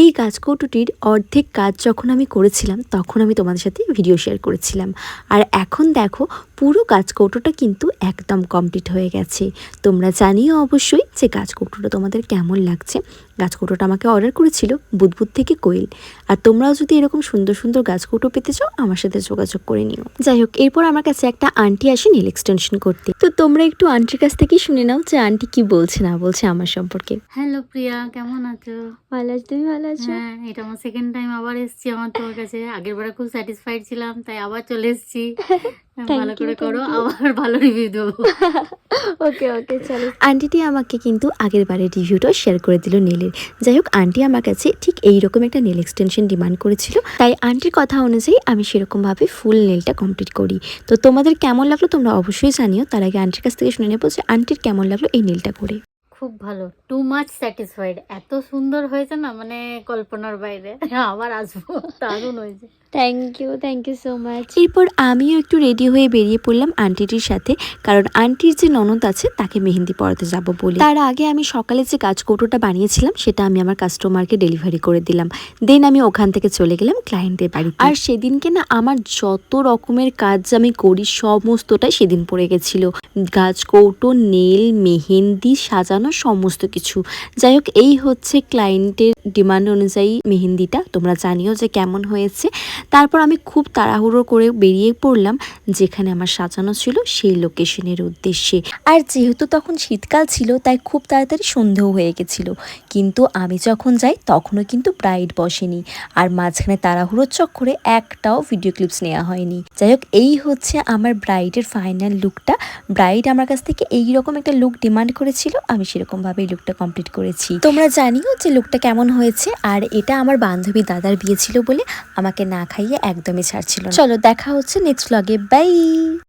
এই গাছকৌটোটির অর্ধেক কাজ যখন আমি করেছিলাম তখন আমি তোমাদের সাথে ভিডিও শেয়ার করেছিলাম। আর এখন দেখো পুরো গাছকৌটোটা কিন্তু একদম কমপ্লিট হয়ে গেছে। তোমরা জানিও অবশ্যই যে গাছকৌটোটা তোমাদের কেমন লাগছে। গাছকৌটোটা আমাকে অর্ডার করেছিল বুদবুদ থেকে কোয়েল। আর তোমরাও যদি এরকম সুন্দর সুন্দর গাছকৌটো পেতে চাও আমার সাথে যোগাযোগ করে নিও। যাই হোক, এরপর আমার কাছে একটা আন্টি আসে নেল এক্সটেনশন করতে। তো তোমরা একটু আন্টির কাছ থেকেই শুনে নাও যে আন্টি কি বলছে না বলছে আমার সম্পর্কে। হ্যালো প্রিয়া, কেমন আছো? ভালো আছি, তুমি ভালো আছো? হ্যাঁ, এটা আমার সেকেন্ড টাইম আবার এসেছি আমার তোমার কাছে। আগের বারে খুব স্যাটিসফাইড ছিলাম, তাই আবার চলে এসেছি। ভালো করে করো, আবার ভালো রিভিউ দেবো। ওকে ওকে, চলো। আন্টিটি আমাকে কিন্তু আগের বারের রিভিউটা শেয়ার করে দিল নেলের। যাই হোক, আন্টি আমার কাছে ঠিক এইরকম একটা নেল এক্সটেনশন ডিমান্ড করেছিল, তাই আন্টির কথা অনুযায়ী আমি সেরকমভাবে ফুল নেলটা কমপ্লিট করি। তো তোমাদের কেমন লাগলো তোমরা অবশ্যই জানিও। তার আগে আন্টির কাছ থেকে শুনে নেবো যে আন্টির কেমন লাগলো এই নেলটা করে। খুব ভালো, টু মাচ স্যাটিসফাইড। এত সুন্দর হয়েছে না, মানে কল্পনার বাইরে। আবার আসবো, দারুণ হয়েছে। Thank you so much. এরপর আমিও একটু রেডি হয়ে বেরিয়ে পড়লাম আন্টিটির সাথে, কারণ আন্টির যে ননদ আছে তাকে মেহেন্দি পরাতে যাব বলে। তার আগে আমি সকালে যে গাছকৌটোটা বানিয়েছিলাম সেটা আমি আমার কাস্টমারকে ডেলিভারি করে দিলাম। দেন আমি ওখান থেকে চলে গেলাম ক্লায়েন্টের বাড়িতে। আর সেদিনকে না আমার যত রকমের কাজ আমি করি সমস্তটাই সেদিন পড়ে গেছিলো। গাছকৌটো, নেল, মেহেন্দি, সাজানো সমস্ত কিছু। যাই হোক, এই হচ্ছে ক্লায়েন্টের ডিমান্ড অনুযায়ী মেহেন্দিটা। তোমরা জানিও যে কেমন হয়েছে। তারপর আমি খুব তাড়াহুড়ো করে বেরিয়ে পড়লাম যেখানে আমার সাজানো ছিল সেই লোকেশনের উদ্দেশ্যে। আর যেহেতু তখন শীতকাল ছিল তাই খুব তাড়াতাড়ি সন্ধেও হয়ে গেছিল। কিন্তু আমি যখন যাই তখনও কিন্তু ব্রাইড বসেনি। আর মাঝখানে তাড়াহুড়োর চক্করে একটাও ভিডিও ক্লিপস নেওয়া হয়নি। যাই হোক, এই হচ্ছে আমার ব্রাইডের ফাইনাল লুকটা। ব্রাইড আমার কাছ থেকে এইরকম একটা লুক ডিমান্ড করেছিল, আমি সেরকমভাবে এই লুকটা কমপ্লিট করেছি। তোমরা জানিও যে লুকটা কেমন হয়েছে। আর এটা আমার বান্ধবী দাদার বিয়ে ছিল বলে আমাকে না খাইয়ে একদমই ছাড়ছিল না। চলো দেখা হচ্ছে নেক্সট ব্লগে, বাই।